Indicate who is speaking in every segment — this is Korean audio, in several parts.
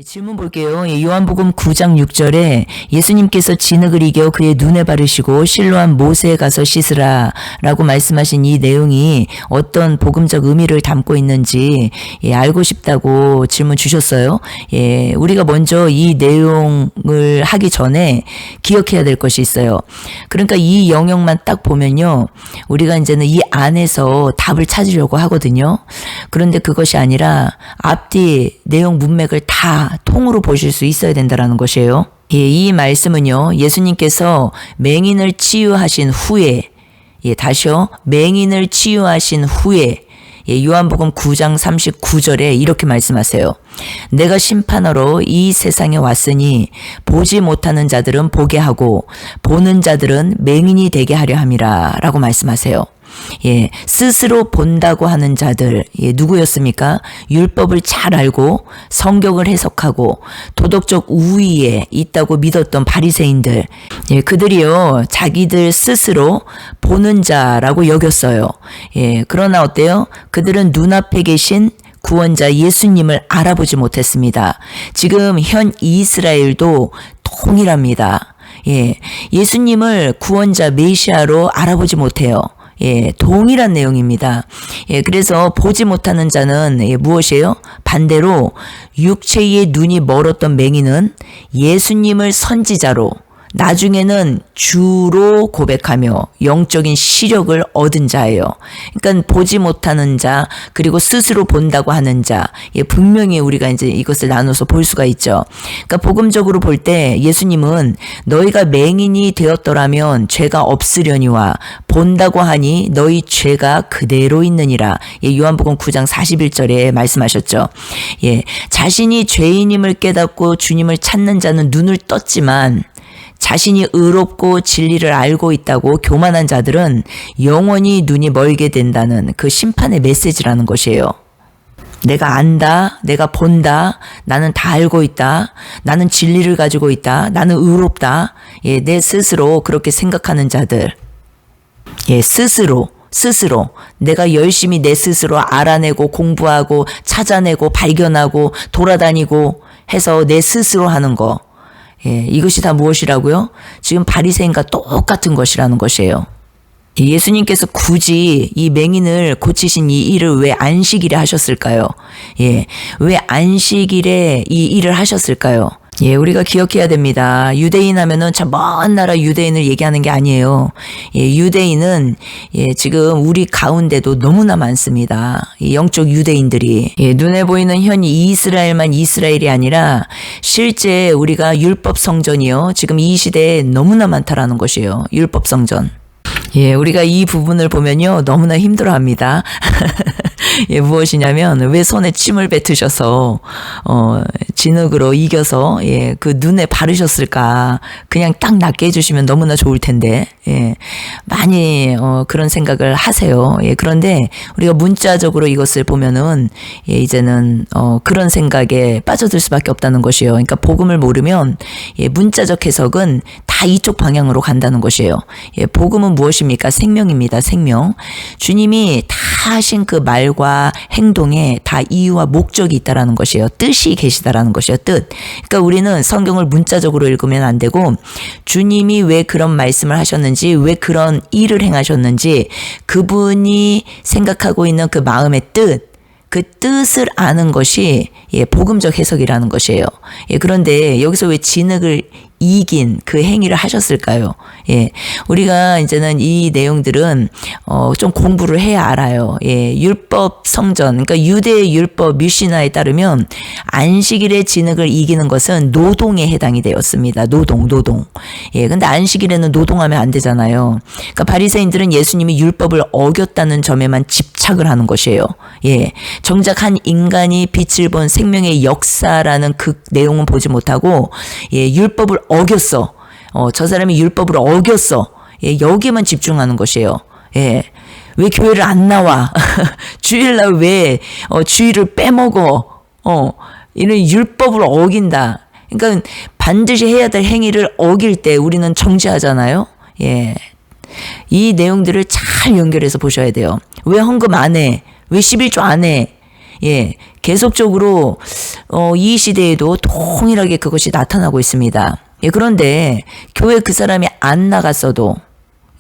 Speaker 1: 질문 볼게요. 요한복음 9장 6절에 예수님께서 진흙을 이겨 그의 눈에 바르시고 실로암 모세에 가서 씻으라 라고 말씀하신 이 내용이 어떤 복음적 의미를 담고 있는지 알고 싶다고 질문 주셨어요. 우리가 먼저 이 내용을 하기 전에 기억해야 될 것이 있어요. 그러니까 이 영역만 딱 보면요, 우리가 이제는 이 안에서 답을 찾으려고 하거든요. 그런데 그것이 아니라 앞뒤 내용 문맥을 다 통으로 보실 수 있어야 된다는 것이에요. 이 말씀은요, 예수님께서 맹인을 치유하신 후에, 다시요, 맹인을 치유하신 후에, 요한복음 9장 39절에 이렇게 말씀하세요. 내가 심판하러 이 세상에 왔으니 보지 못하는 자들은 보게 하고 보는 자들은 맹인이 되게 하려 함이라 라고 말씀하세요. 스스로 본다고 하는 자들, 누구였습니까? 율법을 잘 알고 성경을 해석하고 도덕적 우위에 있다고 믿었던 바리새인들, 그들이요, 자기들 스스로 보는 자라고 여겼어요. 그러나 어때요? 그들은 눈앞에 계신 구원자 예수님을 알아보지 못했습니다. 지금 현 이스라엘도 동일합니다. 예수님을 구원자 메시아로 알아보지 못해요. 동일한 내용입니다. 그래서 보지 못하는 자는 무엇이에요? 반대로 육체의 눈이 멀었던 맹인은 예수님을 선지자로, 나중에는 주로 고백하며 영적인 시력을 얻은 자예요. 그러니까 보지 못하는 자, 그리고 스스로 본다고 하는 자, 분명히 우리가 이제 이것을 나눠서 볼 수가 있죠. 그러니까 복음적으로 볼 때 예수님은 너희가 맹인이 되었더라면 죄가 없으려니와 본다고 하니 너희 죄가 그대로 있느니라. 요한복음 9장 41절에 말씀하셨죠. 자신이 죄인임을 깨닫고 주님을 찾는 자는 눈을 떴지만 자신이 의롭고 진리를 알고 있다고 교만한 자들은 영원히 눈이 멀게 된다는 그 심판의 메시지라는 것이에요. 내가 안다, 내가 본다, 나는 다 알고 있다, 나는 진리를 가지고 있다, 나는 의롭다, 내 스스로 그렇게 생각하는 자들, 스스로 내가 열심히 내 스스로 알아내고 공부하고 찾아내고 발견하고 돌아다니고 해서 내 스스로 하는 거, 이것이 다 무엇이라고요? 지금 바리새인과 똑같은 것이라는 것이에요. 예수님께서 굳이 이 맹인을 고치신 이 일을 왜 안식일에 하셨을까요? 왜 안식일에 이 일을 하셨을까요? 우리가 기억해야 됩니다. 유대인 하면은 저 먼 나라 유대인을 얘기하는 게 아니에요. 유대인은 지금 우리 가운데도 너무나 많습니다. 영적 유대인들이. 눈에 보이는 현 이스라엘만 이스라엘이 아니라 실제 우리가 율법 성전이요, 지금 이 시대에 너무나 많다라는 것이에요. 율법 성전. 우리가 이 부분을 보면요, 너무나 힘들어합니다. 무엇이냐면, 왜 손에 침을 뱉으셔서 진흙으로 이겨서 그 눈에 바르셨을까? 그냥 딱 낫게 해주시면 너무나 좋을 텐데, 많이 그런 생각을 하세요. 그런데 우리가 문자적으로 이것을 보면은 이제는 그런 생각에 빠져들 수밖에 없다는 것이에요. 그러니까 복음을 모르면 문자적 해석은 다 이쪽 방향으로 간다는 것이에요. 복음은 무엇입니까? 생명입니다. 생명. 주님이 다 하신 그 말과 행동에 다 이유와 목적이 있다라는 것이에요. 뜻이 계시다라는 것이에요. 뜻. 그러니까 우리는 성경을 문자적으로 읽으면 안 되고, 주님이 왜 그런 말씀을 하셨는지, 왜 그런 일을 행하셨는지, 그분이 생각하고 있는 그 마음의 뜻, 그 뜻을 아는 것이 복음적 해석이라는 것이에요. 그런데 여기서 왜 진흙을 이긴 그 행위를 하셨을까요? 우리가 이제는 이 내용들은 좀 공부를 해야 알아요. 율법 성전, 그러니까 유대의 율법 뮤시나에 따르면 안식일의 진흙을 이기는 것은 노동에 해당이 되었습니다. 노동. 근데 안식일에는 노동하면 안 되잖아요. 그러니까 바리새인들은 예수님이 율법을 어겼다는 점에만 집착을 하는 것이에요. 정작 한 인간이 빛을 본 생명의 역사라는 그 내용은 보지 못하고, 율법을 어겼어. 저 사람이 율법을 어겼어. 여기에만 집중하는 것이에요. 왜 교회를 안 나와? 주일날 왜 주일을 빼먹어? 이런 율법을 어긴다. 그러니까 반드시 해야 될 행위를 어길 때 우리는 정죄하잖아요. 이 내용들을 잘 연결해서 보셔야 돼요. 왜 헌금 안 해? 왜 11조 안 해? 예, 계속적으로 이 시대에도 동일하게 그것이 나타나고 있습니다. 예, 그런데 교회 그 사람이 안 나갔어도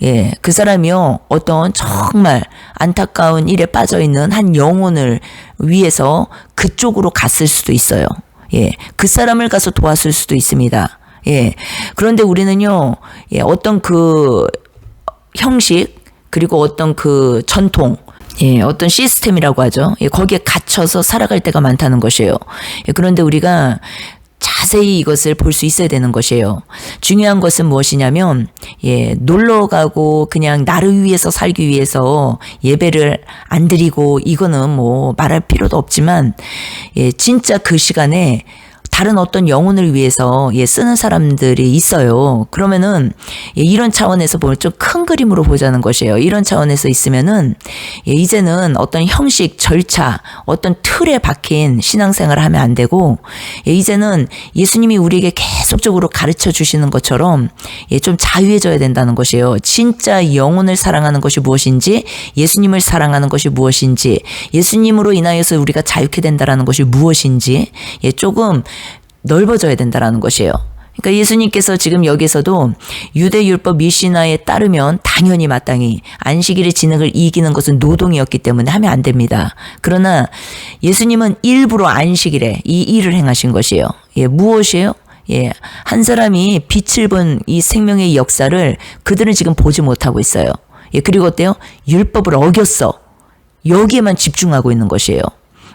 Speaker 1: 예, 그 사람이요, 어떤 정말 안타까운 일에 빠져 있는 한 영혼을 위해서 그쪽으로 갔을 수도 있어요. 예, 그 사람을 가서 도왔을 수도 있습니다. 예, 그런데 우리는요, 예, 어떤 그 형식, 그리고 어떤 그 전통, 예, 어떤 시스템이라고 하죠. 예, 거기에 갇혀서 살아갈 때가 많다는 것이에요. 예, 그런데 우리가 자세히 이것을 볼 수 있어야 되는 것이에요. 중요한 것은 무엇이냐면, 예, 놀러 가고 그냥 나를 위해서 살기 위해서 예배를 안 드리고 이거는 뭐 말할 필요도 없지만, 예, 진짜 그 시간에 다른 어떤 영혼을 위해서 예, 쓰는 사람들이 있어요. 그러면은 예, 이런 차원에서 보면 좀 큰 그림으로 보자는 것이에요. 이런 차원에서 있으면은 예, 이제는 어떤 형식, 절차, 어떤 틀에 박힌 신앙생활을 하면 안 되고 예, 이제는 예수님이 우리에게 계속적으로 가르쳐 주시는 것처럼 예, 좀 자유해져야 된다는 것이에요. 진짜 영혼을 사랑하는 것이 무엇인지, 예수님을 사랑하는 것이 무엇인지, 예수님으로 인하여서 우리가 자유케 된다라는 것이 무엇인지 예, 조금 넓어져야 된다라는 것이에요. 그러니까 예수님께서 지금 여기서도 유대율법 미시나에 따르면 당연히 마땅히 안식일의 진흙을 이기는 것은 노동이었기 때문에 하면 안 됩니다. 그러나 예수님은 일부러 안식일에 이 일을 행하신 것이에요. 예, 무엇이에요? 예, 한 사람이 빛을 본 이 생명의 역사를 그들은 지금 보지 못하고 있어요. 예, 그리고 어때요? 율법을 어겼어. 여기에만 집중하고 있는 것이에요.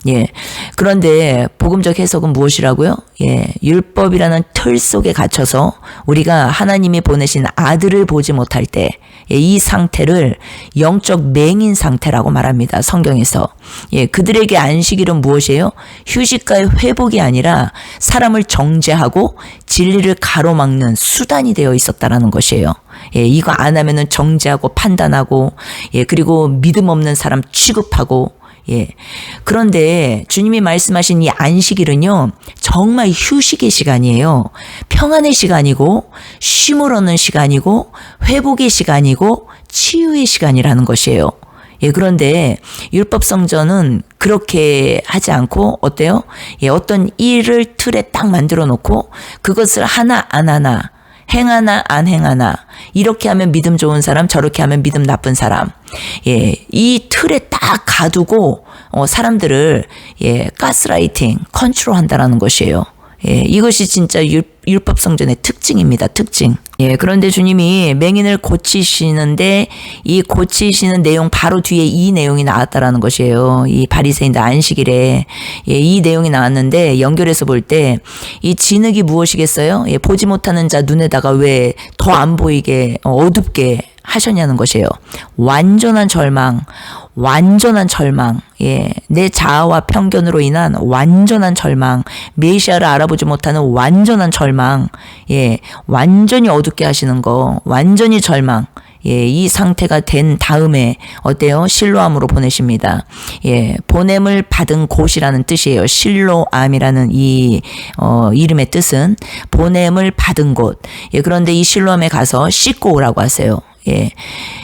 Speaker 1: 예. 그런데 복음적 해석은 무엇이라고요? 예. 율법이라는 틀 속에 갇혀서 우리가 하나님이 보내신 아들을 보지 못할 때, 예, 이 상태를 영적 맹인 상태라고 말합니다. 성경에서. 예. 그들에게 안식일은 무엇이에요? 휴식과의 회복이 아니라 사람을 정죄하고 진리를 가로막는 수단이 되어 있었다라는 것이에요. 예, 이거 안 하면은 정죄하고 판단하고, 예, 그리고 믿음 없는 사람 취급하고, 예. 그런데 주님이 말씀하신 이 안식일은요, 정말 휴식의 시간이에요. 평안의 시간이고, 쉼을 얻는 시간이고, 회복의 시간이고, 치유의 시간이라는 것이에요. 예, 그런데 율법성전은 그렇게 하지 않고 어때요? 예, 어떤 일을 틀에 딱 만들어 놓고 그것을 하나 안 하나, 행하나 안 행하나, 이렇게 하면 믿음 좋은 사람, 저렇게 하면 믿음 나쁜 사람, 예, 이 틀에 딱 가두고 사람들을 예, 가스라이팅, 컨트롤한다라는 것이에요. 예, 이것이 진짜 율법 성전의 특징입니다. 특징. 예, 그런데 주님이 맹인을 고치시는데 이 고치시는 내용 바로 뒤에 이 내용이 나왔다라는 것이에요. 이 바리새인들 안식일에 예, 이 내용이 나왔는데 연결해서 볼 때 이 진흙이 무엇이겠어요? 예, 보지 못하는 자 눈에다가 왜 더 안 보이게 어둡게 하셨냐는 것이에요. 완전한 절망, 완전한 절망, 예, 내 자아와 편견으로 인한 완전한 절망, 메시아를 알아보지 못하는 완전한 절망, 예, 완전히 어둡게 하시는 거, 완전히 절망, 예, 이 상태가 된 다음에 어때요? 실로암으로 보내십니다. 예, 보냄을 받은 곳이라는 뜻이에요. 실로암이라는 이 이름의 뜻은 보냄을 받은 곳. 예, 그런데 이 실로암에 가서 씻고 오라고 하세요. 예,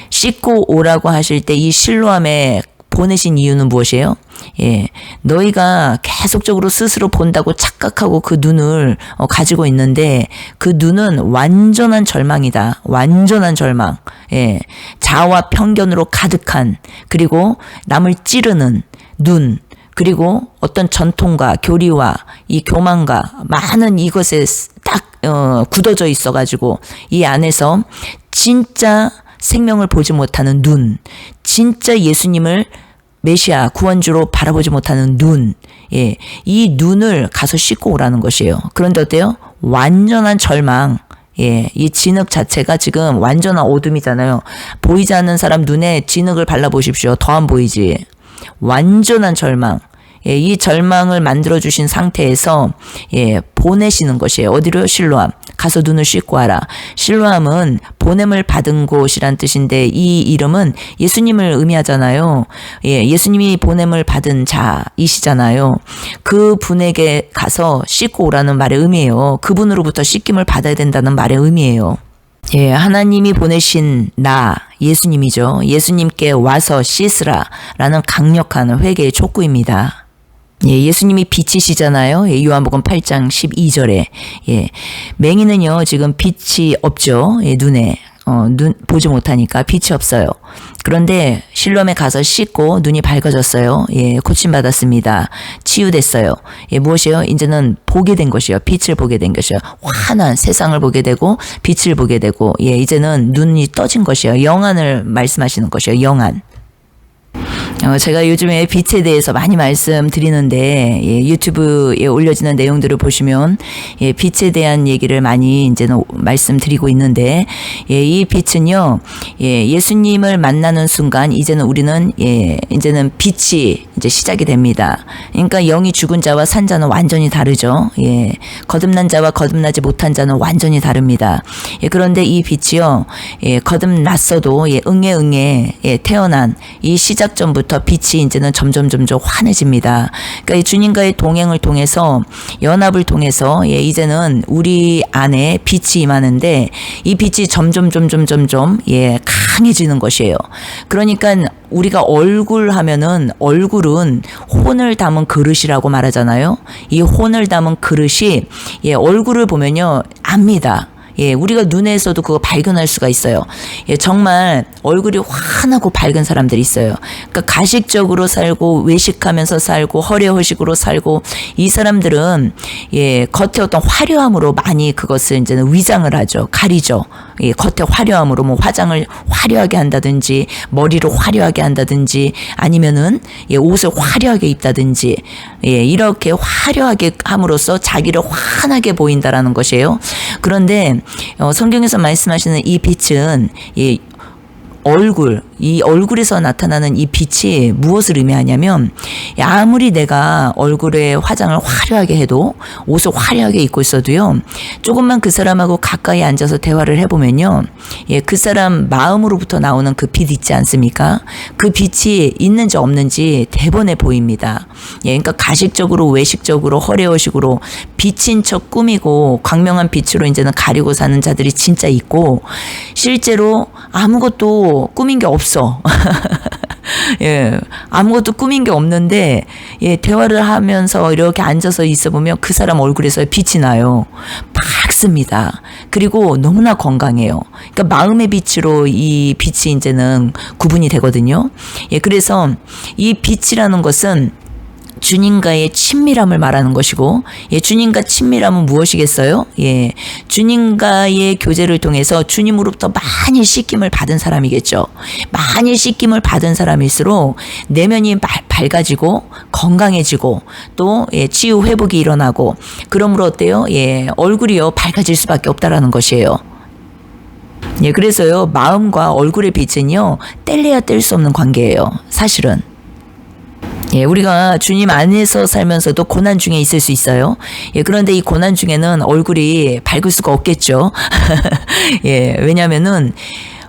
Speaker 1: 씻고 오라고 하실 때 이 실로암에 보내신 이유는 무엇이에요? 예, 너희가 계속적으로 스스로 본다고 착각하고 그 눈을 가지고 있는데 그 눈은 완전한 절망이다. 완전한 절망. 예, 자아와 편견으로 가득한, 그리고 남을 찌르는 눈, 그리고 어떤 전통과 교리와 이 교만과 많은 이것에 딱 굳어져 있어가지고 이 안에서 진짜 생명을 보지 못하는 눈, 진짜 예수님을 메시아 구원주로 바라보지 못하는 눈, 예, 이 눈을 가서 씻고 오라는 것이에요. 그런데 어때요? 완전한 절망, 예, 이 진흙 자체가 지금 완전한 어둠이잖아요. 보이지 않는 사람 눈에 진흙을 발라보십시오. 더 안 보이지. 완전한 절망. 예, 이 절망을 만들어주신 상태에서 예, 보내시는 것이에요. 어디로요? 실로암. 가서 눈을 씻고 와라. 실로암은 보냄을 받은 곳이란 뜻인데 이 이름은 예수님을 의미하잖아요. 예, 예수님이 보냄을 받은 자이시잖아요. 그 분에게 가서 씻고 오라는 말의 의미예요. 그분으로부터 씻김을 받아야 된다는 말의 의미예요. 예, 하나님이 보내신 나, 예수님이죠. 예수님께 와서 씻으라 라는 강력한 회개의 촉구입니다. 예, 예수님이 빛이시잖아요. 예, 요한복음 8장 12절에. 예, 맹인은요, 지금 빛이 없죠. 예, 눈에. 눈 보지 못하니까 빛이 없어요. 그런데 실로암에 가서 씻고 눈이 밝아졌어요. 예, 고침받았습니다. 치유됐어요. 예, 무엇이요? 이제는 보게 된 것이요. 빛을 보게 된 것이요. 환한 세상을 보게 되고 빛을 보게 되고, 예, 이제는 눈이 떠진 것이요. 영안을 말씀하시는 것이요. 영안. 제가 요즘에 빛에 대해서 많이 말씀드리는데, 예, 유튜브에 올려지는 내용들을 보시면, 예, 빛에 대한 얘기를 많이 이제는 말씀드리고 있는데, 예, 이 빛은요, 예, 예수님을 만나는 순간, 이제는 우리는, 예, 이제는 빛이 이제 시작이 됩니다. 그러니까 영이 죽은 자와 산 자는 완전히 다르죠. 예, 거듭난 자와 거듭나지 못한 자는 완전히 다릅니다. 예, 그런데 이 빛이요, 예, 거듭났어도, 예, 응애, 예, 태어난 이 시작점부터 빛이 이제는 점점 환해집니다. 그러니까 이 주님과의 동행을 통해서, 연합을 통해서, 예, 이제는 우리 안에 빛이 임하는데, 이 빛이 점점 예, 강해지는 것이에요. 그러니까 우리가 얼굴 하면은, 얼굴은 혼을 담은 그릇이라고 말하잖아요. 이 혼을 담은 그릇이, 예, 얼굴을 보면요, 압니다. 예, 우리가 눈에서도 그거 발견할 수가 있어요. 예, 정말 얼굴이 환하고 밝은 사람들이 있어요. 그러니까 가식적으로 살고, 외식하면서 살고, 허례허식으로 살고, 이 사람들은, 예, 겉에 어떤 화려함으로 많이 그것을 이제는 위장을 하죠. 가리죠. 예, 겉에 화려함으로 뭐 화장을 화려하게 한다든지, 머리를 화려하게 한다든지, 아니면은, 예, 옷을 화려하게 입다든지, 예, 이렇게 화려하게 함으로써 자기를 환하게 보인다라는 것이에요. 그런데 성경에서 말씀하시는 이 빛은, 예, 이 얼굴에서 나타나는 이 빛이 무엇을 의미하냐면, 아무리 내가 얼굴에 화장을 화려하게 해도, 옷을 화려하게 입고 있어도요, 조금만 그 사람하고 가까이 앉아서 대화를 해보면요, 예, 그 사람 마음으로부터 나오는 그 빛 있지 않습니까? 그 빛이 있는지 없는지 대번에 보입니다. 예, 그러니까 가식적으로, 외식적으로, 허례허식으로 빛인 척 꾸미고 광명한 빛으로 이제는 가리고 사는 자들이 진짜 있고, 실제로 아무것도 꾸민 게 없어. 예, 아무것도 꾸민 게 없는데, 예, 대화를 하면서 이렇게 앉아서 있어 보면 그 사람 얼굴에서 빛이 나요. 밝습니다. 그리고 너무나 건강해요. 그러니까 마음의 빛으로 이 빛이 이제는 구분이 되거든요. 예, 그래서 이 빛이라는 것은 주님과의 친밀함을 말하는 것이고, 예, 주님과 친밀함은 무엇이겠어요? 예, 주님과의 교제를 통해서 주님으로부터 많이 씻김을 받은 사람이겠죠. 많이 씻김을 받은 사람일수록 내면이 밝아지고 건강해지고, 또, 예, 치유 회복이 일어나고, 그러므로 어때요? 예, 얼굴이요, 밝아질 수밖에 없다라는 것이에요. 예, 그래서요, 마음과 얼굴의 빛은요, 뗄래야 뗄 수 없는 관계예요. 사실은. 예, 우리가 주님 안에서 살면서도 고난 중에 있을 수 있어요. 예, 그런데 이 고난 중에는 얼굴이 밝을 수가 없겠죠. 예, 왜냐면은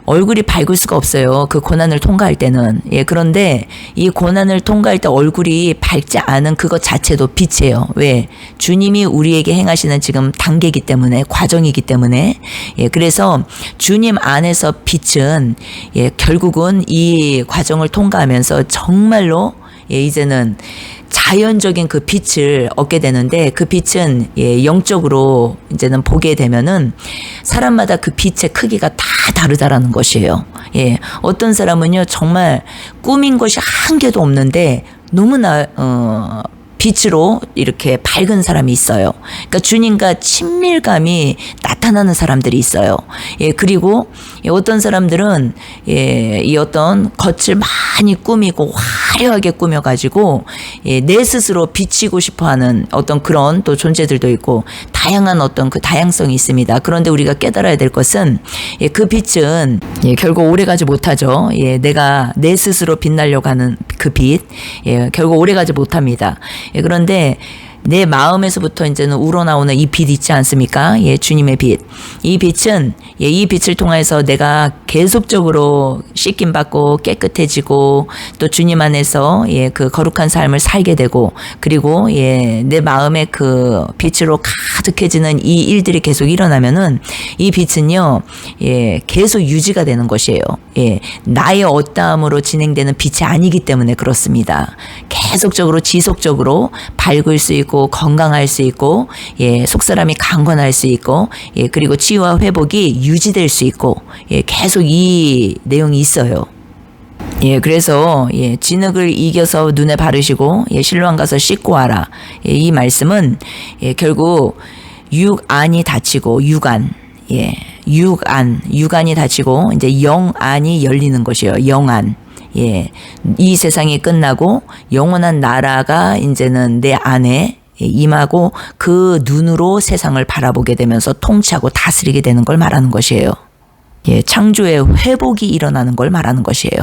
Speaker 1: 얼굴이 밝을 수가 없어요. 그 고난을 통과할 때는. 예, 그런데 이 고난을 통과할 때 얼굴이 밝지 않은 그것 자체도 빛이에요. 왜? 주님이 우리에게 행하시는 지금 단계이기 때문에, 과정이기 때문에. 예, 그래서 주님 안에서 빛은, 예, 결국은 이 과정을 통과하면서 정말로, 예, 이제는 자연적인 그 빛을 얻게 되는데, 그 빛은, 예, 영적으로 이제는 보게 되면은 사람마다 그 빛의 크기가 다 다르다라는 것이에요. 예, 어떤 사람은요, 정말 꾸민 것이 한 개도 없는데 너무나 빛으로 이렇게 밝은 사람이 있어요. 그러니까 주님과 친밀감이 나타나는 사람들이 있어요. 예, 그리고 어떤 사람들은, 예, 이 어떤 겉을 많이 꾸미고 화려하게 꾸며가지고, 예, 내 스스로 비치고 싶어하는 어떤 그런 또 존재들도 있고, 다양한 어떤 그 다양성이 있습니다. 그런데 우리가 깨달아야 될 것은, 예, 그 빛은, 예, 결국 오래가지 못하죠. 예, 내가 내 스스로 빛나려고 하는 그 빛, 예, 결국 오래가지 못합니다. 예, 그런데 내 마음에서부터 이제는 우러나오는 이 빛 있지 않습니까? 예, 주님의 빛. 이 빛은, 예, 이 빛을 통해서 내가 계속적으로 씻김 받고 깨끗해지고 또 주님 안에서 그 거룩한 삶을 살게 되고 그리고 내 마음의 그 빛으로 가득해지는 이 일들이 계속 일어나면은 이 빛은요 계속 유지가 되는 것이에요. 나의 어떠함으로 진행되는 빛이 아니기 때문에 그렇습니다. 계속적으로 지속적으로 밝을 수 있고 건강할 수 있고 속사람이 강건할 수 있고 그리고 치유와 회복이 유지될 수 있고 계속 이 내용이 있어요. 그래서 진흙을 이겨서 눈에 바르시고 실로암 가서 씻고 와라. 이 말씀은 결국 육안이 닫히고 육안이 닫히고 이제 영안이 열리는 것이에요. 영안. 이 세상이 끝나고 영원한 나라가 이제는 내 안에 임하고 그 눈으로 세상을 바라보게 되면서 통치하고 다스리게 되는 걸 말하는 것이에요. 창조의 회복이 일어나는 걸 말하는 것이에요.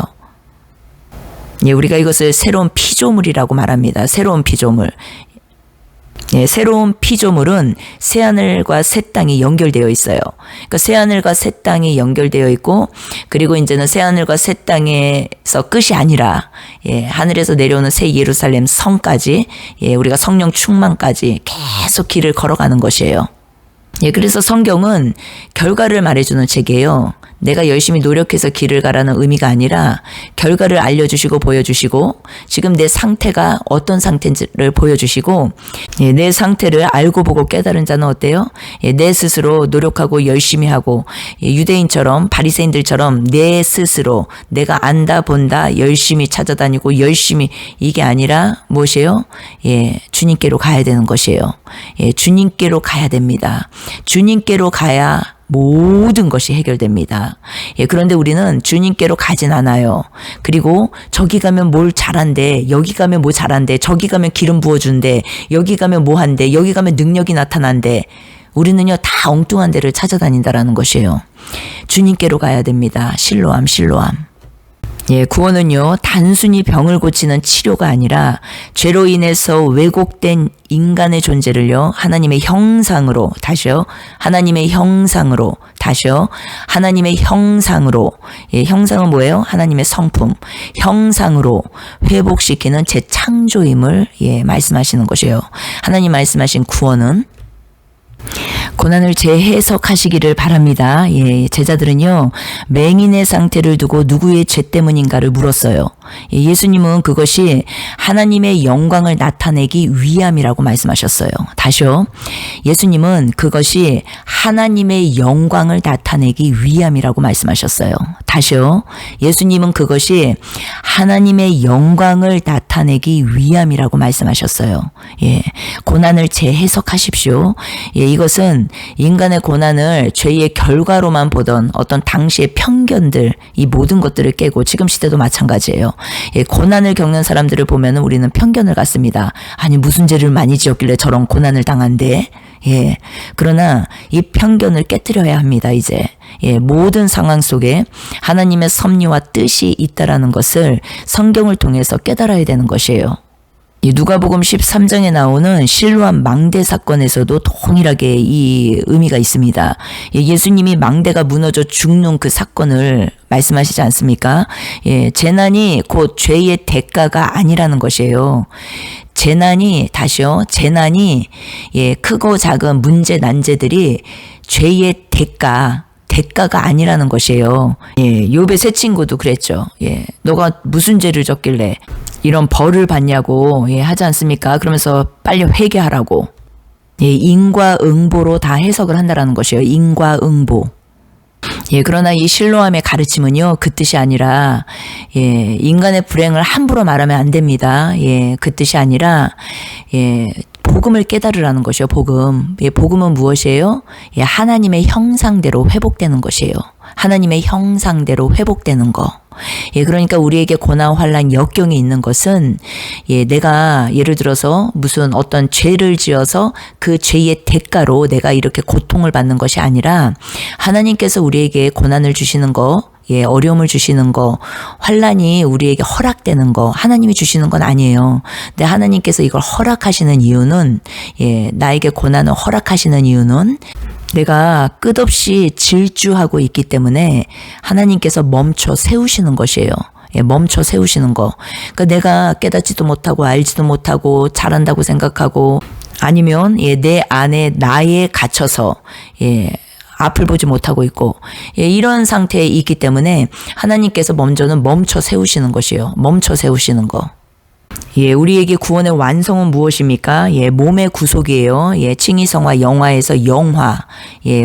Speaker 1: 우리가 이것을 새로운 피조물이라고 말합니다. 새로운 피조물. 새로운 피조물은 새하늘과 새 땅이 연결되어 있어요. 그러니까 새하늘과 새 땅이 연결되어 있고 그리고 이제는 새하늘과 새 땅에서 끝이 아니라 하늘에서 내려오는 새 예루살렘 성까지 우리가 성령 충만까지 계속 길을 걸어가는 것이에요. 그래서 성경은 결과를 말해주는 책이에요. 내가 열심히 노력해서 길을 가라는 의미가 아니라 결과를 알려주시고 보여주시고 지금 내 상태가 어떤 상태인지를 보여주시고 내 상태를 알고 보고 깨달은 자는 어때요? 내 스스로 노력하고 열심히 하고 유대인처럼 바리새인들처럼 내 스스로 내가 안다 본다 열심히 찾아다니고 열심히 이게 아니라 무엇이에요? 주님께로 가야 되는 것이에요. 주님께로 가야 됩니다. 주님께로 가야 모든 것이 해결됩니다. 그런데 우리는 주님께로 가진 않아요. 그리고 저기 가면 뭘 잘한대, 여기 가면 뭐 잘한대, 저기 가면 기름 부어준대, 여기 가면 뭐 한대, 여기 가면 능력이 나타난대. 우리는요 다 엉뚱한 데를 찾아다닌다라는 것이에요. 주님께로 가야 됩니다. 실로암. 구원은요 단순히 병을 고치는 치료가 아니라 죄로 인해서 왜곡된 인간의 존재를요 하나님의 형상으로 하나님의 형상으로 형상은 뭐예요? 하나님의 성품 형상으로 회복시키는 재창조임을 말씀하시는 것이에요. 하나님 말씀하신 구원은 고난을 재해석하시기를 바랍니다. 제자들은요 맹인의 상태를 두고 누구의 죄 때문인가를 물었어요. 예수님은 그것이 하나님의 영광을 나타내기 위함이라고 말씀하셨어요. 다시요. 예수님은 그것이 하나님의 영광을 나타내기 위함이라고 말씀하셨어요. 다시요. 예수님은 그것이 하나님의 영광을 나타내기 위함이라고 말씀하셨어요. 고난을 재해석하십시오. 이것은 인간의 고난을 죄의 결과로만 보던 어떤 당시의 편견들, 이 모든 것들을 깨고 지금 시대도 마찬가지예요. 고난을 겪는 사람들을 보면 우리는 편견을 갖습니다. 아니 무슨 죄를 많이 지었길래 저런 고난을 당한대. 그러나 이 편견을 깨뜨려야 합니다. 이제 모든 상황 속에 하나님의 섭리와 뜻이 있다라는 것을 성경을 통해서 깨달아야 되는 것이에요. 누가복음 13장에 나오는 실로암 망대 사건에서도 동일하게 이 의미가 있습니다. 예수님이 망대가 무너져 죽는 그 사건을 말씀하시지 않습니까? 재난이 곧 죄의 대가가 아니라는 것이에요. 재난이 크고 작은 문제 난제들이 죄의 대가가 아니라는 것이에요. 욥의 세 친구도 그랬죠. 너가 무슨 죄를 졌길래 이런 벌을 받냐고 하지 않습니까? 그러면서 빨리 회개하라고. 인과응보로 다 해석을 한다라는 것이에요. 인과응보. 그러나 이 실로암의 가르침은요 그 뜻이 아니라 인간의 불행을 함부로 말하면 안 됩니다. 그 뜻이 아니라 복음을 깨달으라는 것이요. 복음은 무엇이에요? 하나님의 형상대로 회복되는 것이에요. 하나님의 형상대로 회복되는 거. 그러니까 우리에게 고난, 환난, 역경이 있는 것은 내가 예를 들어서 무슨 어떤 죄를 지어서 그 죄의 대가로 내가 이렇게 고통을 받는 것이 아니라 하나님께서 우리에게 고난을 주시는 거, 어려움을 주시는 거, 환난이 우리에게 허락되는 거, 하나님이 주시는 건 아니에요. 근데 하나님께서 이걸 허락하시는 이유는, 나에게 고난을 허락하시는 이유는 내가 끝없이 질주하고 있기 때문에 하나님께서 멈춰 세우시는 것이에요. 예, 멈춰 세우시는 거. 그러니까 내가 깨닫지도 못하고 알지도 못하고 잘한다고 생각하고 아니면 내 안에 나에 갇혀서 앞을 보지 못하고 있고 이런 상태에 있기 때문에 하나님께서 먼저는 멈춰 세우시는 것이에요. 멈춰 세우시는 거. 우리에게 구원의 완성은 무엇입니까? 몸의 구속이에요. 칭의성화 영화에서 영화.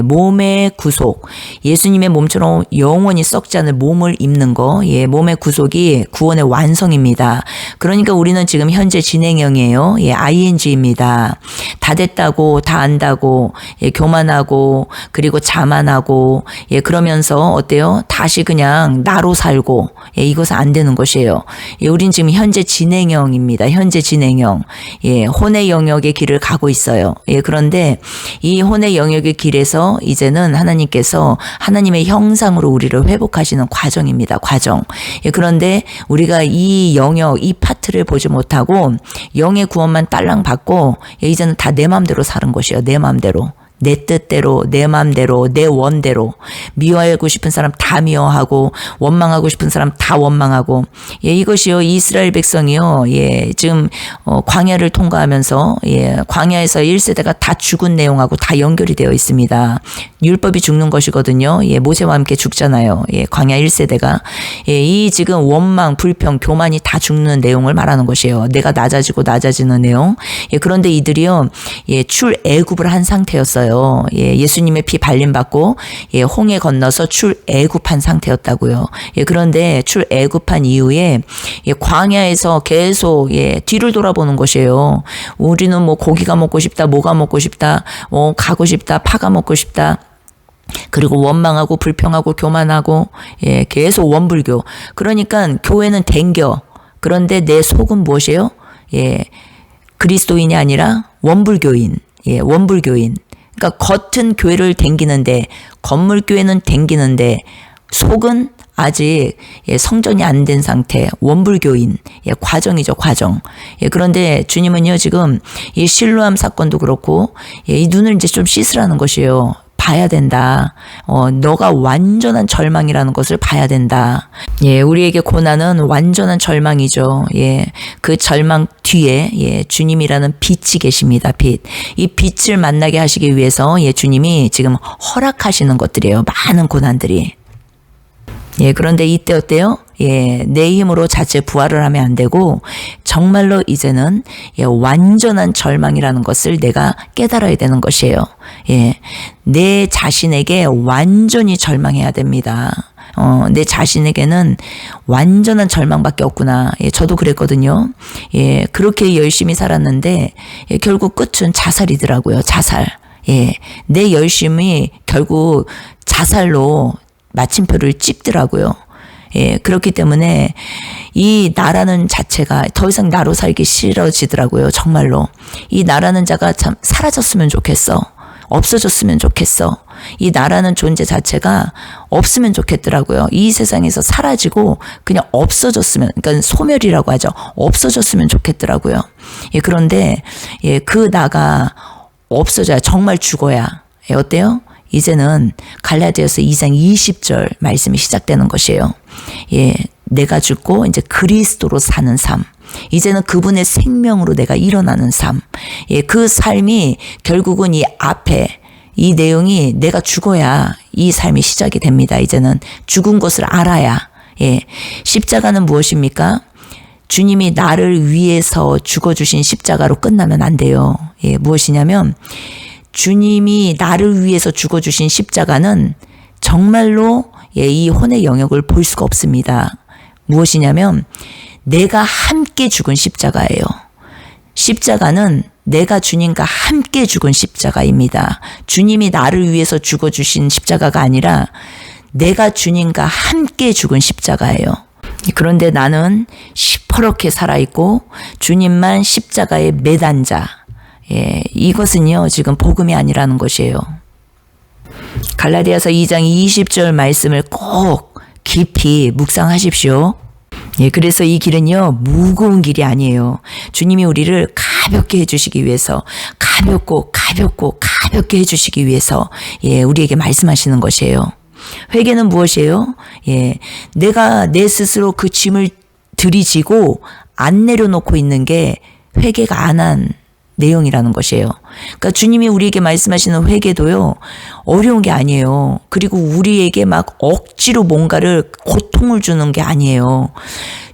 Speaker 1: 몸의 구속. 예수님의 몸처럼 영원히 썩지 않을 몸을 입는 거. 몸의 구속이 구원의 완성입니다. 그러니까 우리는 지금 현재 진행형이에요. ing입니다. 다 됐다고, 다 안다고, 교만하고, 그리고 자만하고, 그러면서 어때요? 다시 그냥 나로 살고, 이것은 안 되는 것이에요. 우린 지금 현재 진행형입니다. 현재 진행형. 혼의 영역의 길을 가고 있어요. 그런데 이 혼의 영역의 길에서 이제는 하나님께서 하나님의 형상으로 우리를 회복하시는 과정입니다. 과정. 그런데 우리가 이 영역, 이 파트를 보지 못하고 영의 구원만 딸랑 받고 이제는 다 내 마음대로 사는 것이에요. 내 마음대로. 내 뜻대로, 내 마음대로, 내 원대로. 미워하고 싶은 사람 다 미워하고 원망하고 싶은 사람 다 원망하고 이것이요 이스라엘 백성이요 지금 광야를 통과하면서 광야에서 1세대가 다 죽은 내용하고 다 연결이 되어 있습니다. 율법이 죽는 것이거든요. 모세와 함께 죽잖아요. 광야 1세대가 이 지금 원망, 불평, 교만이 다 죽는 내용을 말하는 것이에요. 내가 낮아지는 내용. 그런데 이들이요 출애굽을 한 상태였어요. 예수님의 피 발림받고 홍해 건너서 출애굽한 상태였다고요. 그런데 출애굽한 이후에 광야에서 계속 뒤를 돌아보는 것이에요. 우리는 뭐 고기가 먹고 싶다, 뭐가 먹고 싶다, 가고 싶다, 파가 먹고 싶다. 그리고 원망하고 불평하고 교만하고 계속 원불교. 그러니까 교회는 댕겨. 그런데 내 속은 무엇이에요? 그리스도인이 아니라 원불교인. 원불교인. 그러니까 겉은 교회를 댕기는데 건물교회는 댕기는데 속은 아직 성전이 안 된 상태, 원불교인, 과정이죠, 과정. 그런데 주님은요, 지금 이 실로암 사건도 그렇고, 이 눈을 이제 좀 씻으라는 것이에요. 봐야 된다. 너가 완전한 절망이라는 것을 봐야 된다. 우리에게 고난은 완전한 절망이죠. 그 절망 뒤에 주님이라는 빛이 계십니다. 빛. 이 빛을 만나게 하시기 위해서 주님이 지금 허락하시는 것들이에요. 많은 고난들이. 그런데 이때 어때요? 내 힘으로 자체 부활을 하면 안 되고 정말로 이제는 완전한 절망이라는 것을 내가 깨달아야 되는 것이에요. 내 자신에게 완전히 절망해야 됩니다. 내 자신에게는 완전한 절망밖에 없구나. 저도 그랬거든요. 그렇게 열심히 살았는데 결국 끝은 자살이더라고요. 자살. 내 열심이 결국 자살로 마침표를 찍더라고요. 그렇기 때문에 이 나라는 자체가 더 이상 나로 살기 싫어지더라고요. 정말로. 이 나라는 자가 참 사라졌으면 좋겠어. 없어졌으면 좋겠어. 이 나라는 존재 자체가 없으면 좋겠더라고요. 이 세상에서 사라지고 그냥 없어졌으면, 그러니까 소멸이라고 하죠. 없어졌으면 좋겠더라고요. 그런데 그 나가 없어져야, 정말 죽어야. 어때요? 이제는 갈라디아서 2장 20절 말씀이 시작되는 것이에요. 내가 죽고 이제 그리스도로 사는 삶. 이제는 그분의 생명으로 내가 일어나는 삶. 그 삶이 결국은 이 앞에 이 내용이 내가 죽어야 이 삶이 시작이 됩니다. 이제는 죽은 것을 알아야. 십자가는 무엇입니까? 주님이 나를 위해서 죽어주신 십자가로 끝나면 안 돼요. 무엇이냐면 주님이 나를 위해서 죽어주신 십자가는 정말로 이 혼의 영역을 볼 수가 없습니다. 무엇이냐면 내가 함께 죽은 십자가예요. 십자가는 내가 주님과 함께 죽은 십자가입니다. 주님이 나를 위해서 죽어주신 십자가가 아니라 내가 주님과 함께 죽은 십자가예요. 그런데 나는 시퍼렇게 살아있고 주님만 십자가에 매단자. 이것은요 지금 복음이 아니라는 것이에요. 갈라디아서 2장 20절 말씀을 꼭 깊이 묵상하십시오. 그래서 이 길은요 무거운 길이 아니에요. 주님이 우리를 가볍게 해주시기 위해서, 가볍게 해주시기 위해서, 우리에게 말씀하시는 것이에요. 회개는 무엇이에요? 내가 내 스스로 그 짐을 들이지고 안 내려놓고 있는 게 회개가 안 한 내용이라는 것이에요. 그러니까 주님이 우리에게 말씀하시는 회개도요, 어려운 게 아니에요. 그리고 우리에게 막 억지로 뭔가를 고통을 주는 게 아니에요.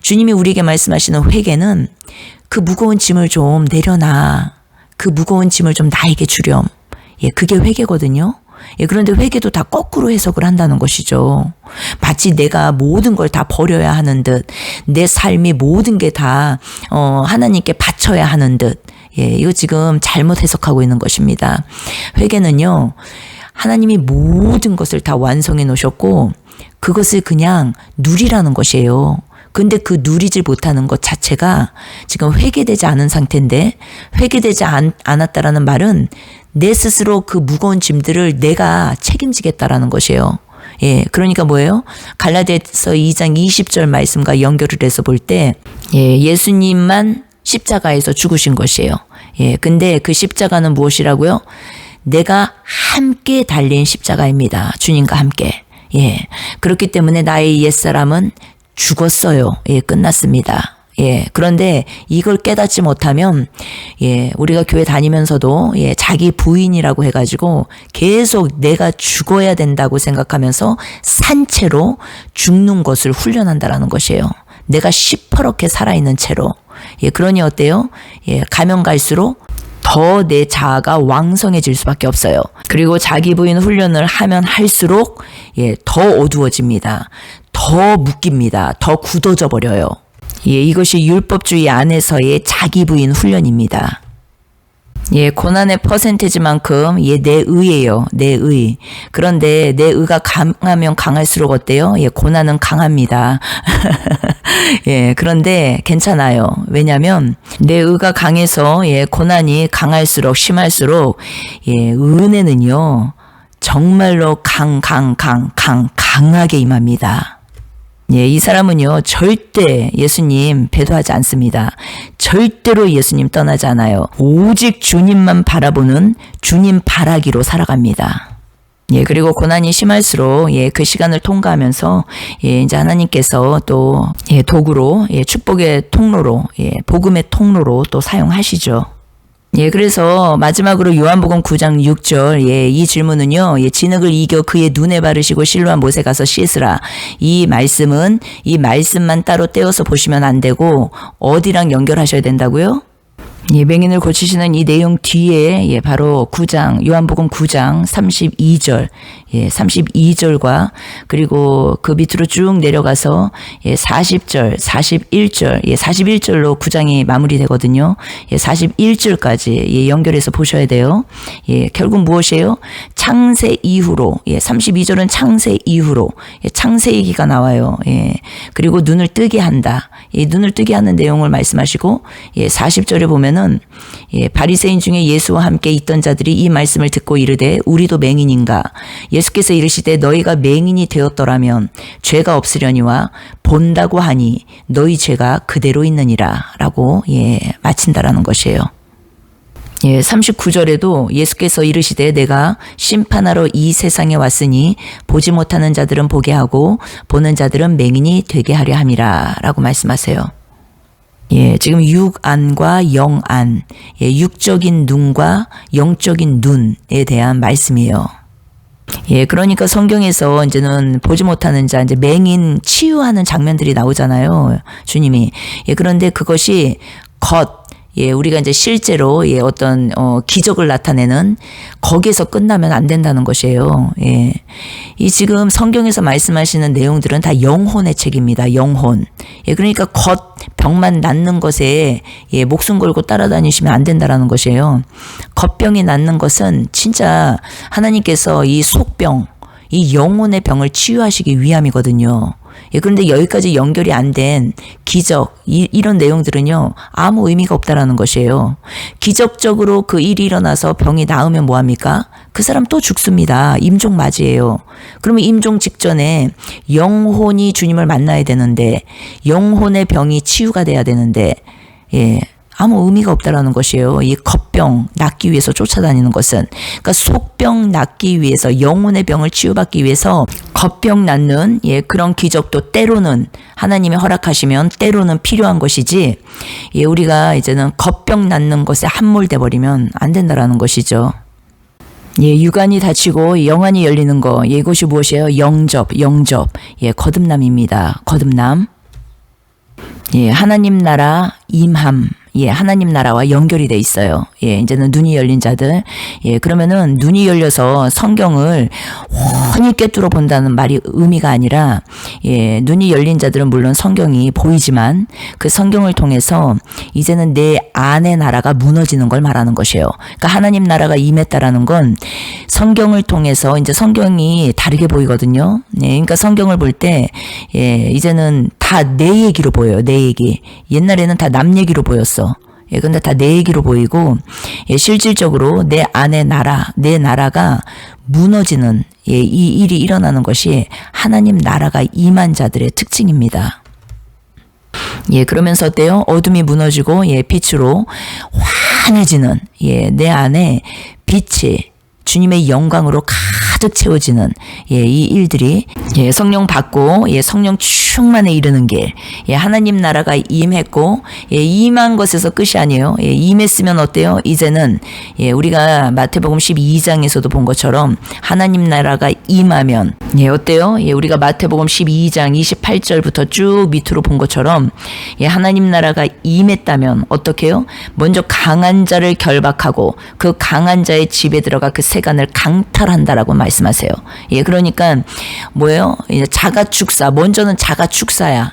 Speaker 1: 주님이 우리에게 말씀하시는 회개는 그 무거운 짐을 좀 내려놔. 그 무거운 짐을 좀 나에게 주렴. 그게 회개거든요. 그런데 회개도 다 거꾸로 해석을 한다는 것이죠. 마치 내가 모든 걸 다 버려야 하는 듯, 내 삶이 모든 게 다 하나님께 바쳐야 하는 듯. 이거 지금 잘못 해석하고 있는 것입니다. 회개는요, 하나님이 모든 것을 다 완성해 놓으셨고 그것을 그냥 누리라는 것이에요. 근데 그 누리질 못하는 것 자체가 지금 회개되지 않은 상태인데, 회개되지 않았다라는 말은 내 스스로 그 무거운 짐들을 내가 책임지겠다라는 것이에요. 그러니까 뭐예요? 갈라디아서 2장 20절 말씀과 연결을 해서 볼 때, 예수님만 십자가에서 죽으신 것이에요. 근데 그 십자가는 무엇이라고요? 내가 함께 달린 십자가입니다. 주님과 함께. 그렇기 때문에 나의 옛사람은 죽었어요. 끝났습니다. 그런데 이걸 깨닫지 못하면, 우리가 교회 다니면서도, 자기 부인이라고 해가지고 계속 내가 죽어야 된다고 생각하면서 산채로 죽는 것을 훈련한다라는 것이에요. 내가 시퍼렇게 살아있는 채로. 그러니 어때요? 가면 갈수록 더 내 자아가 왕성해질 수밖에 없어요. 그리고 자기 부인 훈련을 하면 할수록 더 어두워집니다. 더 묶입니다. 더 굳어져 버려요. 이것이 율법주의 안에서의 자기 부인 훈련입니다. 고난의 퍼센테이지만큼 내 의예요. 내 의. 그런데 내 의가 강하면 강할수록 어때요? 고난은 강합니다. 그런데 괜찮아요. 왜냐하면 내 의가 강해서 고난이 강할수록 심할수록 은혜는요, 정말로 강하게 임합니다. 이 사람은요, 절대 예수님 배도하지 않습니다. 절대로 예수님 떠나지 않아요. 오직 주님만 바라보는 주님 바라기로 살아갑니다. 그리고 고난이 심할수록 그 시간을 통과하면서 이제 하나님께서 또 도구로, 축복의 통로로, 복음의 통로로 또 사용하시죠. 그래서 마지막으로 요한복음 9장 6절, 이 질문은요, 진흙을 이겨 그의 눈에 바르시고 실로암 못에 가서 씻으라. 이 말씀만 따로 떼어서 보시면 안 되고 어디랑 연결하셔야 된다고요? 맹인을 고치시는 이 내용 뒤에 바로 요한복음 9장 32절, 32절과 그리고 그 밑으로 쭉 내려가서 40절, 41절, 41절로 9장이 마무리되거든요. 41절까지 연결해서 보셔야 돼요. 결국 무엇이에요? 창세 이후로, 32절은 창세 이후로, 창세 얘기가 나와요. 그리고 눈을 뜨게 한다. 눈을 뜨게 하는 내용을 말씀하시고, 40절에 보면은 바리새인 중에 예수와 함께 있던 자들이 이 말씀을 듣고 이르되 우리도 맹인인가? 예수께서 이르시되 너희가 맹인이 되었더라면 죄가 없으려니와 본다고 하니 너희 죄가 그대로 있느니라 라고 마친다라는 것이에요. 39절에도 예수께서 이르시되 내가 심판하러 이 세상에 왔으니 보지 못하는 자들은 보게 하고 보는 자들은 맹인이 되게 하려 함이라 라고 말씀하세요. 지금 육안과 영안, 육적인 눈과 영적인 눈에 대한 말씀이에요. 그러니까 성경에서 이제는 보지 못하는 자, 이제 맹인 치유하는 장면들이 나오잖아요. 주님이. 그런데 그것이 우리가 이제 실제로 어떤 기적을 나타내는 거기에서 끝나면 안 된다는 것이에요. 이 지금 성경에서 말씀하시는 내용들은 다 영혼의 책입니다. 영혼. 그러니까 겉병만 낫는 것에 목숨 걸고 따라다니시면 안 된다라는 것이에요. 겉병이 낫는 것은 진짜 하나님께서 이 속병, 이 영혼의 병을 치유하시기 위함이거든요. 그런데 여기까지 연결이 안 된 기적, 이런 내용들은요, 아무 의미가 없다라는 것이에요. 기적적으로 그 일이 일어나서 병이 나으면 뭐합니까? 그 사람 또 죽습니다. 임종 맞이에요. 그러면 임종 직전에 영혼이 주님을 만나야 되는데, 영혼의 병이 치유가 돼야 되는데, 아무 의미가 없다라는 것이에요. 이 겉병 낫기 위해서 쫓아다니는 것은. 그러니까 속병 낫기 위해서, 영혼의 병을 치유받기 위해서 겉병 낫는 그런 기적도 때로는 하나님이 허락하시면 때로는 필요한 것이지, 우리가 이제는 겉병 낫는 것에 함몰돼 버리면 안 된다라는 것이죠. 육안이 닫히고 영안이 열리는 거, 이것이 무엇이에요? 영접, 거듭남입니다. 거듭남. 하나님 나라 임함. 하나님 나라와 연결이 돼 있어요. 이제는 눈이 열린 자들. 그러면은 눈이 열려서 성경을 훤히 꿰뚫어 본다는 말이 의미가 아니라, 눈이 열린 자들은 물론 성경이 보이지만 그 성경을 통해서 이제는 내 안의 나라가 무너지는 걸 말하는 것이에요. 그러니까 하나님 나라가 임했다라는 건 성경을 통해서 이제 성경이 다르게 보이거든요. 그러니까 성경을 볼 때, 이제는 다 내 얘기로 보여요. 내 얘기. 옛날에는 다 남 얘기로 보였어. 근데 다 내 얘기로 보이고, 실질적으로 내 안의 나라, 내 나라가 무너지는, 이 일이 일어나는 것이 하나님 나라가 임한 자들의 특징입니다. 그러면서 어때요? 어둠이 무너지고, 빛으로 환해지는, 내 안에 빛이 주님의 영광으로 가득 채워지는 이 일들이 성령 받고 성령 충만에 이르는 길, 하나님 나라가 임했고 임한 것에서 끝이 아니에요. 임했으면 어때요? 이제는 우리가 마태복음 12장에서도 본 것처럼 하나님 나라가 임하면 어때요? 우리가 마태복음 12장 28절부터 쭉 밑으로 본 것처럼 하나님 나라가 임했다면 어떻게 해요? 먼저 강한 자를 결박하고 그 강한 자의 집에 들어가 그 세간을 강탈한다라고 말씀하세요. 그러니까 뭐예요? 자가 축사, 먼저는 자가 축사야.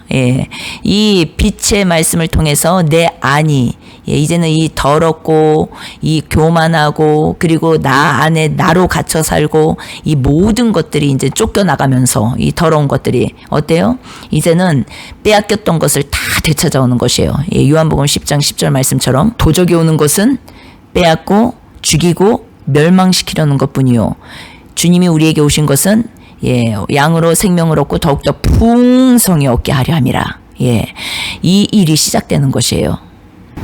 Speaker 1: 이 빛의 말씀을 통해서 내 안이 이제는 이 더럽고 이 교만하고 그리고 나 안에 나로 갇혀 살고 이 모든 것들이 이제 쫓겨나가면서 이 더러운 것들이 어때요? 이제는 빼앗겼던 것을 다 되찾아오는 것이에요. 요한복음 10장 10절 말씀처럼 도적이 오는 것은 빼앗고 죽이고 멸망시키려는 것뿐이요. 주님이 우리에게 오신 것은 양으로 생명을 얻고 더욱더 풍성히 얻게 하려 함이라. 이 일이 시작되는 것이에요.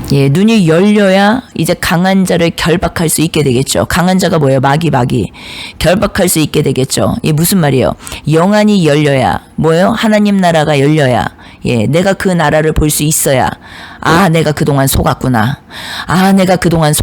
Speaker 1: 눈이 열려야 이제 강한 자를 결박할 수 있게 되겠죠. 강한 자가 뭐예요? 마귀. 결박할 수 있게 되겠죠. 무슨 말이에요? 영안이 열려야 뭐예요? 하나님 나라가 열려야 내가 그 나라를 볼 수 있어야, 내가 그동안 속았구나. 내가 그동안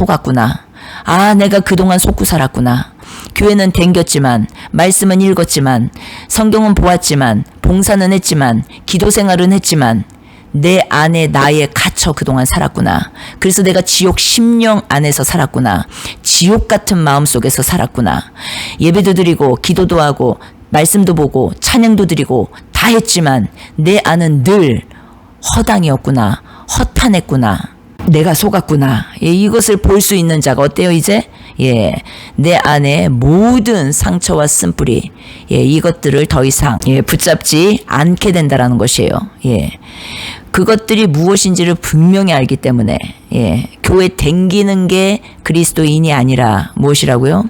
Speaker 1: 속고 살았구나. 교회는 댕겼지만, 말씀은 읽었지만, 성경은 보았지만, 봉사는 했지만, 기도 생활은 했지만, 내 안에 나에 갇혀 그동안 살았구나. 그래서 내가 지옥 심령 안에서 살았구나. 지옥 같은 마음 속에서 살았구나. 예배도 드리고, 기도도 하고, 말씀도 보고, 찬양도 드리고, 다 했지만, 내 안은 늘 허당이었구나. 허탄했구나. 내가 속았구나. 이것을 볼 수 있는 자가 어때요, 이제? 내 안에 모든 상처와 쓴뿌리, 이것들을 더 이상 붙잡지 않게 된다라는 것이에요. 그것들이 무엇인지를 분명히 알기 때문에 교회 댕기는 게 그리스도인이 아니라 무엇이라고요?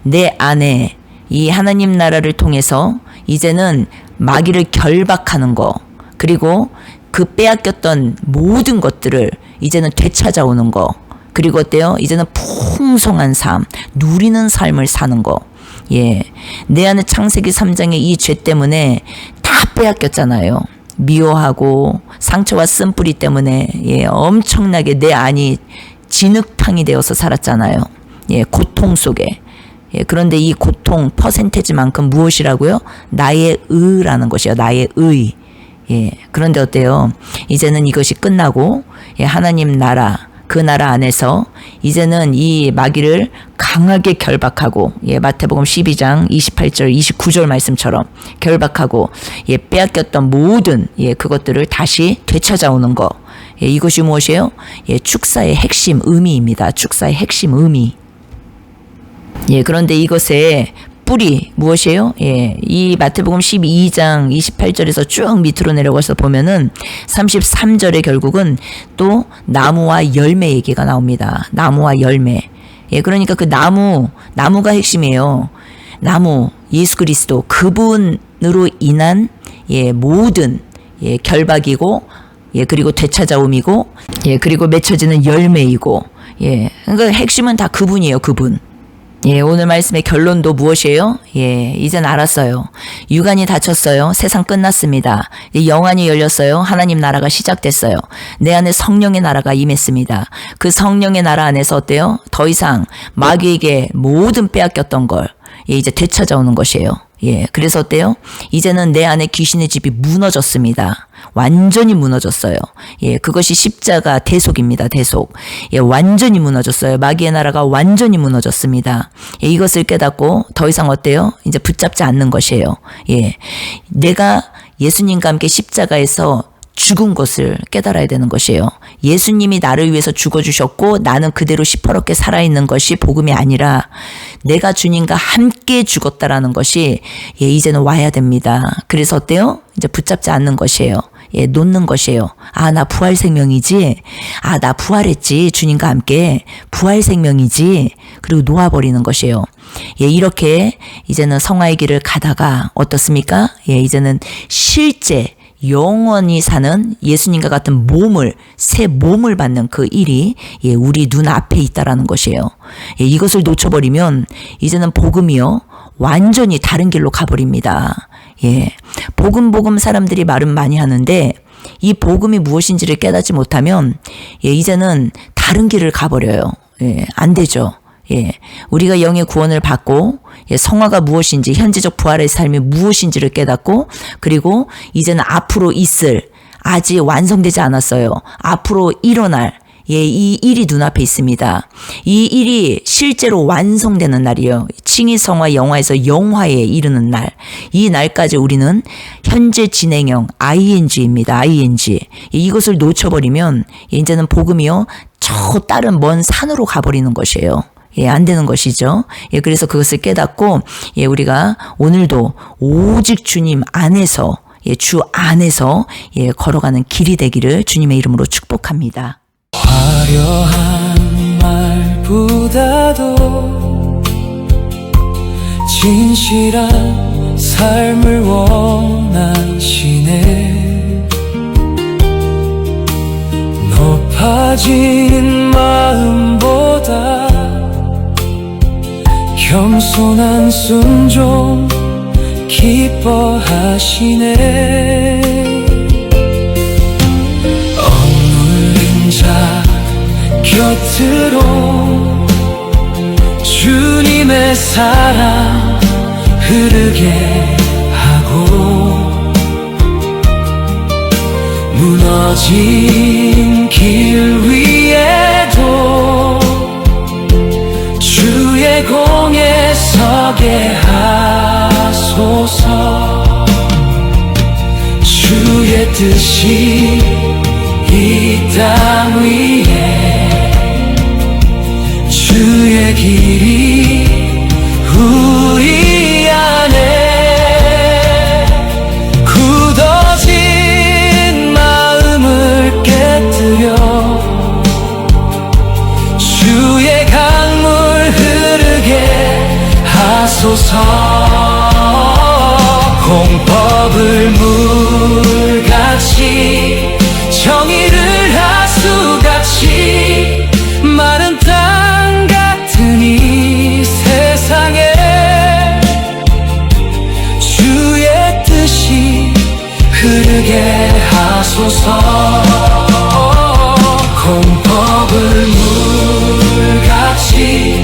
Speaker 1: 내 안에 이 하나님 나라를 통해서 이제는 마귀를 결박하는 거, 그리고 그 빼앗겼던 모든 것들을 이제는 되찾아오는 거, 그리고 어때요? 이제는 풍성한 삶, 누리는 삶을 사는 거. 내 안에 창세기 3장의 이 죄 때문에 다 빼앗겼잖아요. 미워하고 상처와 쓴뿌리 때문에 엄청나게 내 안이 진흙탕이 되어서 살았잖아요. 고통 속에. 그런데 이 고통 퍼센테이지만큼 무엇이라고요? 나의 의라는 것이요. 나의 의. 그런데 어때요? 이제는 이것이 끝나고 하나님 나라, 그 나라 안에서 이제는 이 마귀를 강하게 결박하고, 마태복음 12장 28절 29절 말씀처럼 결박하고 빼앗겼던 모든 그것들을 다시 되찾아오는 거. 이것이 무엇이에요? 축사의 핵심 의미입니다. 축사의 핵심 의미. 그런데 이것의 뿌리 무엇이에요? 이 마태복음 12장 28절에서 쭉 밑으로 내려가서 보면은 33절에 결국은 또 나무와 열매 얘기가 나옵니다. 나무와 열매. 그러니까 그 나무가 핵심이에요. 나무, 예수 그리스도, 그분으로 인한 모든 결박이고 예, 그리고 되찾아옴이고, 예, 그리고 맺혀지는 열매이고, 예, 그러니까 핵심은 다 그분이에요, 그분. 예, 오늘 말씀의 결론도 무엇이에요? 예, 이젠 알았어요. 육안이 닫혔어요. 세상 끝났습니다. 영안이 열렸어요. 하나님 나라가 시작됐어요. 내 안에 성령의 나라가 임했습니다. 그 성령의 나라 안에서 어때요? 더 이상 마귀에게 모든 빼앗겼던 걸, 예, 이제 되찾아오는 것이에요. 예, 그래서 어때요? 이제는 내 안에 귀신의 집이 무너졌습니다. 완전히 무너졌어요. 예, 그것이 십자가 대속입니다. 대속. 예, 완전히 무너졌어요. 마귀의 나라가 완전히 무너졌습니다. 예, 이것을 깨닫고 더 이상 어때요? 이제 붙잡지 않는 것이에요. 예, 내가 예수님과 함께 십자가에서 죽은 것을 깨달아야 되는 것이에요. 예수님이 나를 위해서 죽어주셨고 나는 그대로 시퍼렇게 살아있는 것이 복음이 아니라 내가 주님과 함께 죽었다라는 것이, 예, 이제는 와야 됩니다. 그래서 어때요? 이제 붙잡지 않는 것이에요. 예, 놓는 것이에요. 아, 나 부활 생명이지. 아, 나 부활했지. 주님과 함께 부활 생명이지. 그리고 놓아버리는 것이에요. 예, 이렇게 이제는 성화의 길을 가다가 어떻습니까? 예, 이제는 실제 영원히 사는 예수님과 같은 몸을, 새 몸을 받는 그 일이, 예, 우리 눈앞에 있다라는 것이에요. 예, 이것을 놓쳐버리면 이제는 복음이요, 완전히 다른 길로 가버립니다. 예, 복음 사람들이 말은 많이 하는데 이 복음이 무엇인지를 깨닫지 못하면, 예, 이제는 다른 길을 가버려요. 예, 안 되죠. 예, 우리가 영의 구원을 받고, 예, 성화가 무엇인지, 현재적 부활의 삶이 무엇인지를 깨닫고, 그리고 이제는 앞으로 있을, 아직 완성되지 않았어요. 앞으로 일어날, 예, 이 일이 눈앞에 있습니다. 이 일이 실제로 완성되는 날이에요. 칭의성화 영화에서 영화에 이르는 날. 이 날까지 우리는 현재 진행형 ing입니다. ing. 이것을 놓쳐버리면 이제는 복음이요, 저 다른 먼 산으로 가버리는 것이에요. 예, 안 되는 것이죠. 예, 그래서 그것을 깨닫고, 예, 우리가 오늘도 오직 주님 안에서, 예, 주 안에서, 예, 걸어가는 길이 되기를 주님의 이름으로 축복합니다.
Speaker 2: 화려한 말보다도 진실한 삶을 원하시네. 높아진 마음보다 겸손한 순종 기뻐하시네. 억눌린 자 곁으로 주님의 사랑 흐르게 하고, 무너진 길 위에도 주의 공에 서게 하소서. 주의 뜻이 이 땅 위에 주의 길이 우리 안에 굳어진 마음을 깨뜨려 주의 강물 흐르게 하소서. 공법을 물같이 정의를 하수같이 마른 땅 같은 이 세상에 주의 뜻이 흐르게 하소서. 공법을 물같이